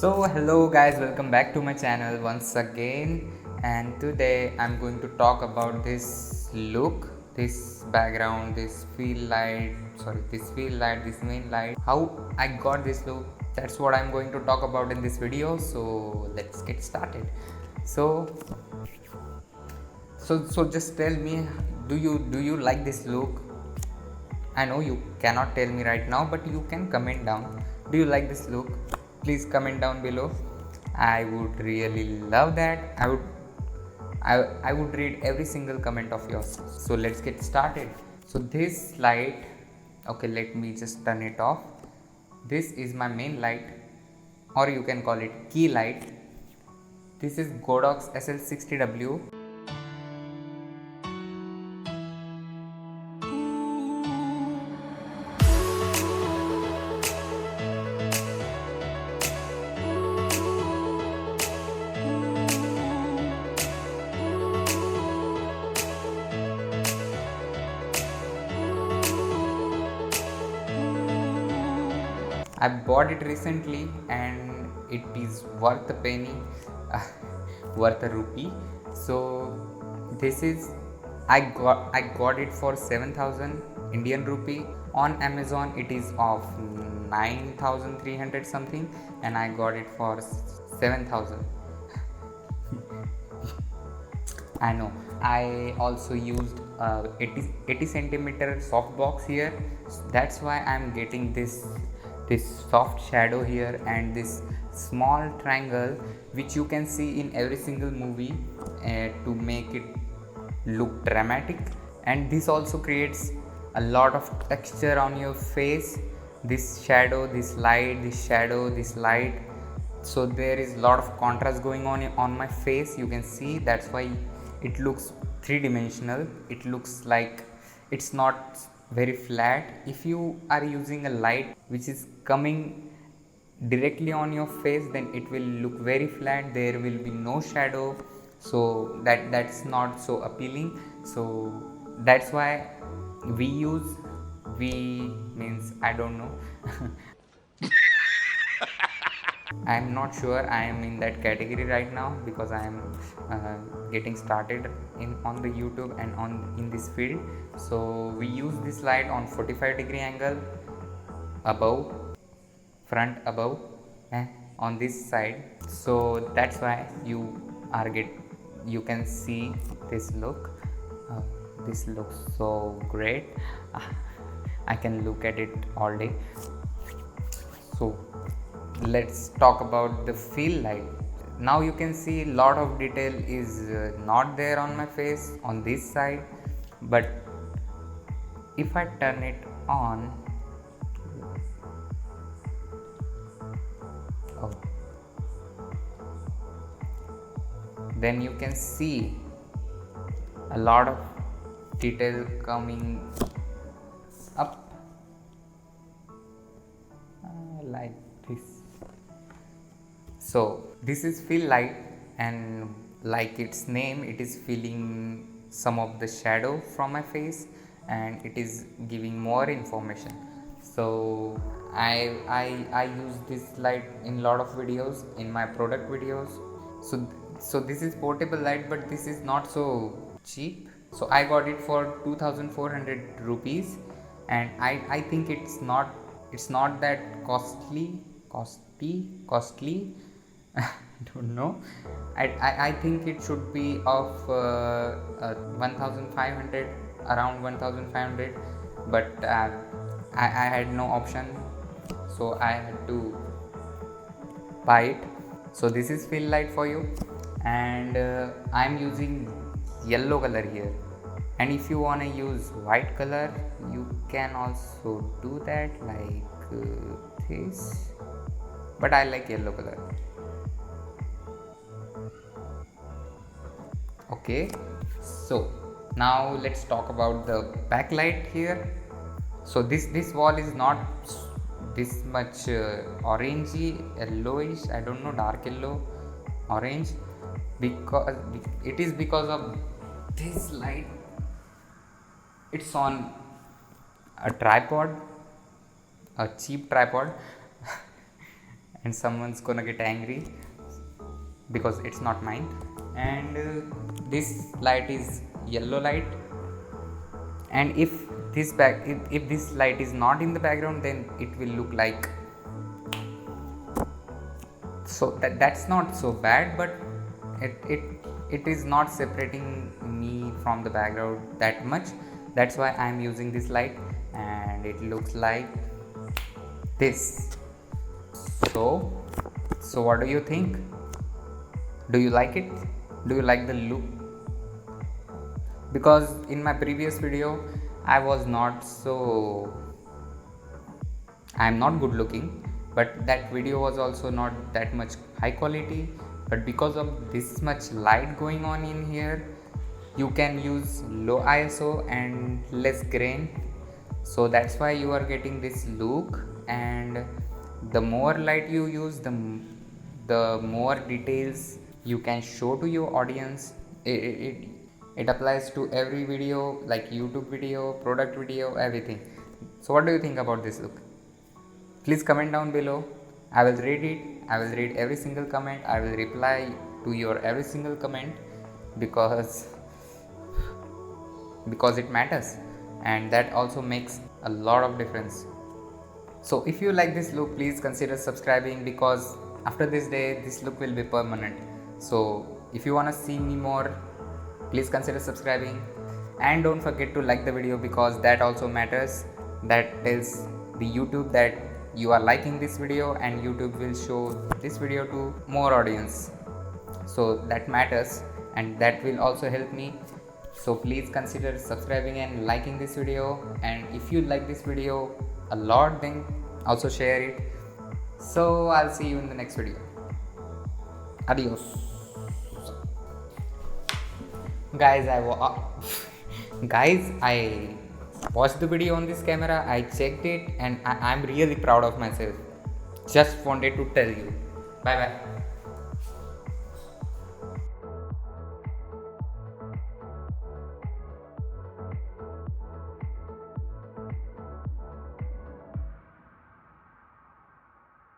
Hello guys, welcome back to my channel once again, and today I'm going to talk about this look, this background, this this main light, how I got this look. That's what I'm going to talk about in this video. So let's get started. So just tell me, do you like this look? I know you cannot tell me right now, but you can comment down. Do you like this look? Please comment down below. I would really love that. I would read every single comment of yours. So let's get started. So this light, okay, let me just turn it off. This is my main light, or you can call it key light. This is Godox SL60W. I bought it recently and it is worth a penny, worth a rupee. So this is I got it for 7,000 Indian rupee. On Amazon it is of 9,300 something, and I got it for 7,000. I know. I also used 80 centimeter soft box here. That's why I'm getting this soft shadow here and this small triangle, which you can see in every single movie to make it look dramatic. And this also creates a lot of texture on your face. This shadow, this light, this shadow, this light. So there is a lot of contrast going on my face. You can see that's why it looks three-dimensional. It looks like it's not very flat. If you are using a light which is coming directly on your face, then it will look very flat. There will be no shadow, so that's not so appealing. So that's why we means I don't know. I am not sure I am in that category right now, because I am getting started on the YouTube and in this field. So we use this light on 45-degree angle above, front above, on this side. So that's why you can see this look. This looks so great. I can look at it all day. So let's talk about the fill light. Now you can see a lot of detail is not there on my face on this side, but if I turn it on, then you can see a lot of detail coming up like this. So this is fill light, and like its name, it is filling some of the shadow from my face and it is giving more information. So I use this light in a lot of videos, in my product videos. So this is portable light, but this is not so cheap. So I got it for 2,400 rupees, and I think it's not that costly. I don't know. I think it should be of 1,500, around 1,500, but I had no option, so I had to buy it. So this is fill light for you, and I'm using yellow color here. And if you want to use white color, you can also do that, like this, but I like yellow color. Okay, so now let's talk about the backlight here. So this wall is not this much orangey, yellowish, I don't know, dark yellow, orange, because it is because of this light. It's on a tripod, a cheap tripod and someone's gonna get angry because it's not mine. And this light is yellow light, and if if this light is not in the background, then it will look like so. That's not so bad, but it is not separating me from the background that much. That's why I'm using this light, and it looks like this. So what do you think? Do you like it? Do you like the look? Because in my previous video I'm not good looking, but that video was also not that much high quality. But because of this much light going on in here, you can use low ISO and less grain, so that's why you are getting this look. And the more light you use, the more details you can show to your audience. It applies to every video, like YouTube video, product video, everything. So what do you think about this look? Please comment down below. I will read it. I will read every single comment. I will reply to your every single comment, because it matters, and that also makes a lot of difference. So if you like this look, please consider subscribing, because after this day this look will be permanent. So if you want to see me more, please consider subscribing, and don't forget to like the video, because that also matters. That tells the YouTube that you are liking this video, and YouTube will show this video to more audience. So that matters, and that will also help me. So please consider subscribing and liking this video, and if you like this video a lot, then also share it. So I'll see you in the next video. Adios. Guys, I watched the video on this camera, I checked it, and I'm really proud of myself. Just wanted to tell you. Bye bye.